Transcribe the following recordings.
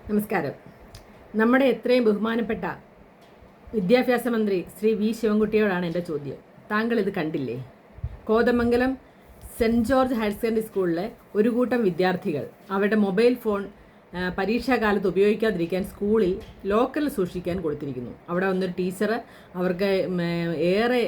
നമസ്കാരം. നമ്മുടെ എത്രയും ബഹുമാനപ്പെട്ട വിദ്യാഭ്യാസ മന്ത്രി ശ്രീ വി ശിവൻകുട്ടിയോടാണ് എൻ്റെ ചോദ്യം. താങ്കൾ ഇത് കണ്ടില്ലേ? Kothamangalam Saint George higher secondary സ്കൂളിലെ ഒരു കൂട്ടം വിദ്യാർത്ഥികൾ അവരുടെ മൊബൈൽ ഫോൺ പരീക്ഷാകാലത്ത് ഉപയോഗിക്കാതിരിക്കാൻ സ്കൂളിൽ ലോക്കറിൽ സൂക്ഷിക്കാൻ കൊടുത്തിരിക്കുന്നു. അവിടെ വന്നൊരു ടീച്ചർ അവർക്ക് ഏറെ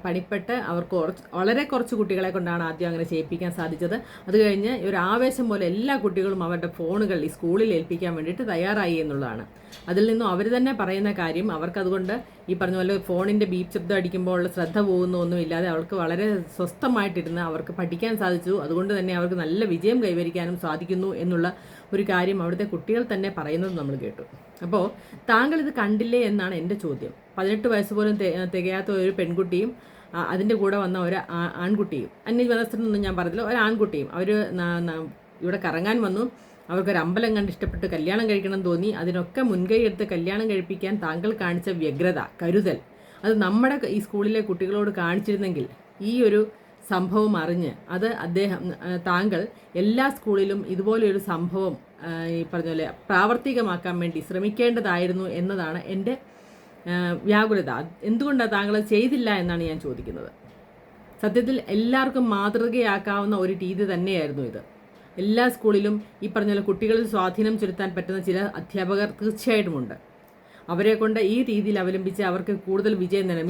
പണിപ്പെട്ട് അവർക്ക് വളരെ കുറച്ച് കുട്ടികളെ കൊണ്ടാണ് ആദ്യം അങ്ങനെ ചെയ്യിപ്പിക്കാൻ സാധിച്ചത്. അത് കഴിഞ്ഞ് ഒരു ആവേശം പോലെ എല്ലാ കുട്ടികളും അവരുടെ ഫോണുകൾ ഈ സ്കൂളിൽ ഏൽപ്പിക്കാൻ വേണ്ടിയിട്ട് തയ്യാറായി എന്നുള്ളതാണ്. അതിൽ നിന്നും അവർ തന്നെ പറയുന്ന കാര്യം, അവർക്കതുകൊണ്ട് ഈ പറഞ്ഞ പോലെ ഫോണിൻ്റെ ബീപ്പ് ശബ്ദം അടിക്കുമ്പോൾ ഉള്ള ശ്രദ്ധ പോകുന്നൊന്നുമില്ലാതെ അവർക്ക് വളരെ സ്വസ്ഥമായിട്ടിരുന്ന് അവർക്ക് പഠിക്കാൻ സാധിച്ചു. അതുകൊണ്ട് തന്നെ അവർക്ക് നല്ല വിജയം കൈവരിക്കാനും സാധിക്കുന്നു എന്നുള്ള ഒരു കാര്യം അവിടുത്തെ കുട്ടികൾ തന്നെ പറയുന്നത് നമ്മൾ കേട്ടു. അപ്പോൾ താങ്കൾ ഇത് കണ്ടില്ലേ എന്നാണ് എൻ്റെ ചോദ്യം. 18 വയസ്സ് പോലും തികയാത്ത ഒരു പെൺകുട്ടിയും അതിൻ്റെ കൂടെ വന്ന ഒരു ആൺകുട്ടിയും, അന്യമതസ്ഥരെന്നൊന്നും ഞാൻ പറഞ്ഞില്ല, ഒരു ആൺകുട്ടിയും അവർ ഇവിടെ കറങ്ങാൻ വന്നു. അവർക്കൊരു അമ്പലം കണ്ട് ഇഷ്ടപ്പെട്ട് കല്യാണം കഴിക്കണം തോന്നി. അതിനൊക്കെ മുൻകൈ എടുത്ത് കല്യാണം കഴിപ്പിക്കാൻ താങ്കൾ കാണിച്ച വ്യഗ്രത, കരുതൽ, അത് നമ്മുടെ ഈ സ്കൂളിലെ കുട്ടികളോട് കാണിച്ചിരുന്നെങ്കിൽ ഈ ഒരു സംഭവം അറിഞ്ഞ് അത് താങ്കൾ എല്ലാ സ്കൂളിലും ഇതുപോലെയൊരു സംഭവം ഈ പറഞ്ഞ പോലെ പ്രാവർത്തികമാക്കാൻ വേണ്ടി ശ്രമിക്കേണ്ടതായിരുന്നു എന്നതാണ് എൻ്റെ വ്യാകുലത. എന്തുകൊണ്ടാണ് താങ്കൾ ചെയ്തില്ല എന്നാണ് ഞാൻ ചോദിക്കുന്നത്. സത്യത്തിൽ എല്ലാവർക്കും മാതൃകയാക്കാവുന്ന ഒരു രീതി തന്നെയായിരുന്നു ഇത്. എല്ലാ സ്കൂളിലും ഈ പറഞ്ഞ പോലെ കുട്ടികളിൽ സ്വാധീനം ചെലുത്താൻ പറ്റുന്ന ചില അധ്യാപകർ തീർച്ചയായിട്ടുമുണ്ട്. അവരെ കൊണ്ട് ഈ രീതിയിൽ അവലംബിച്ച് അവർക്ക് കൂടുതൽ വിജയം നേടാം.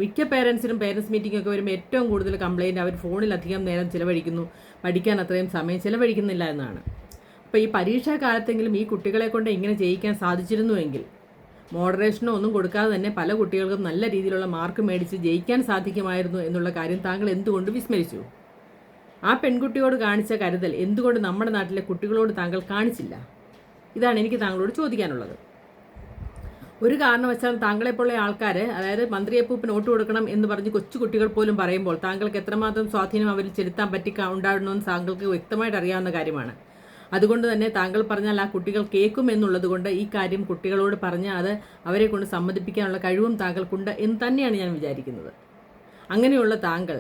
മിക്ക പേരൻസിനും പേരൻസ് മീറ്റിംഗ് ഒക്കെ വരുമ്പോൾ ഏറ്റവും കൂടുതൽ കംപ്ലയിൻറ്റ് അവർ ഫോണിൽ അധികം നേരം ചിലവഴിക്കുന്നു, പഠിക്കാൻ അത്രയും സമയം ചിലവഴിക്കുന്നില്ല എന്നാണ്. അപ്പോൾ ഈ പരീക്ഷാ കാലത്തെങ്കിലും ഈ കുട്ടികളെ കൊണ്ട് ഇങ്ങനെ ചെയ്യിക്കാൻ സാധിച്ചിരുന്നുവെങ്കിൽ മോഡറേഷനോ ഒന്നും കൊടുക്കാതെ തന്നെ പല കുട്ടികൾക്കും നല്ല രീതിയിലുള്ള മാർക്ക് മേടിച്ച് ജയിക്കാൻ സാധിക്കുമായിരുന്നു എന്നുള്ള കാര്യം താങ്കൾ എന്തുകൊണ്ട് വിസ്മരിച്ചു? ആ പെൺകുട്ടിയോട് കാണിച്ച കരുതൽ എന്തുകൊണ്ട് നമ്മുടെ നാട്ടിലെ കുട്ടികളോട് താങ്കൾ കാണിച്ചില്ല? ഇതാണ് എനിക്ക് താങ്കളോട് ചോദിക്കാനുള്ളത്. ഒരു കാരണവശാലും താങ്കളെപ്പോലുള്ള ആൾക്കാർ, അതായത് മന്ത്രിയപ്പൂപ്പിന് വോട്ട് കൊടുക്കണം എന്ന് പറഞ്ഞ് കൊച്ചു കുട്ടികൾ പോലും പറയുമ്പോൾ താങ്കൾക്ക് എത്രമാത്രം സ്വാധീനം അവരിൽ ചെലുത്താൻ ഉണ്ടാവണമെന്ന് താങ്കൾക്ക് വ്യക്തമായിട്ട് അറിയാവുന്ന കാര്യമാണ്. അതുകൊണ്ട് തന്നെ താങ്കൾ പറഞ്ഞാൽ ആ കുട്ടികൾ കേൾക്കും എന്നുള്ളത് കൊണ്ട് ഈ കാര്യം കുട്ടികളോട് പറഞ്ഞ് അത് അവരെ കൊണ്ട് സമ്മതിപ്പിക്കാനുള്ള കഴിവും താങ്കൾക്കുണ്ട് എന്ന് തന്നെയാണ് ഞാൻ വിചാരിക്കുന്നത്. അങ്ങനെയുള്ള താങ്കൾ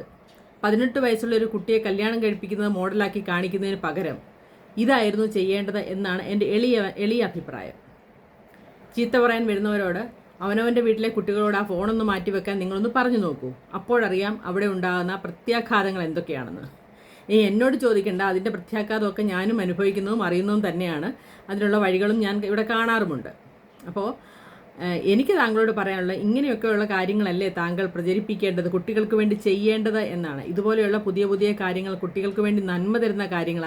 18 വയസ്സുള്ള ഒരു കുട്ടിയെ കല്യാണം കഴിപ്പിക്കുന്നത് മോഡലാക്കി കാണിക്കുന്നതിന് പകരം ഇതായിരുന്നു ചെയ്യേണ്ടത് എന്നാണ് എൻ്റെ എളിയ അഭിപ്രായം. ചീത്ത പറയാൻ വരുന്നവരോട് അവനവൻ്റെ വീട്ടിലെ കുട്ടികളോട് ആ ഫോണൊന്ന് മാറ്റിവെക്കാൻ നിങ്ങളൊന്ന് പറഞ്ഞു നോക്കൂ. അപ്പോഴറിയാം അവിടെ ഉണ്ടാകുന്ന പ്രത്യാഘാതങ്ങൾ എന്തൊക്കെയാണെന്ന്. ഇനി എന്നോട് ചോദിക്കേണ്ട, അതിൻ്റെ പ്രത്യാഘാതമൊക്കെ ഞാനും അനുഭവിക്കുന്നതും അറിയുന്നതും തന്നെയാണ്. അതിനുള്ള വഴികളും ഞാൻ ഇവിടെ കാണാറുമുണ്ട്. അപ്പോൾ എനിക്ക് താങ്കളോട് പറയാനുള്ളത്, ഇങ്ങനെയൊക്കെയുള്ള കാര്യങ്ങളല്ലേ താങ്കൾ പ്രചരിപ്പിക്കേണ്ടത്, കുട്ടികൾക്ക് വേണ്ടി ചെയ്യേണ്ടത് എന്നാണ്. ഇതുപോലെയുള്ള പുതിയ പുതിയ കാര്യങ്ങൾ, കുട്ടികൾക്ക് വേണ്ടി നന്മ തരുന്ന കാര്യങ്ങൾ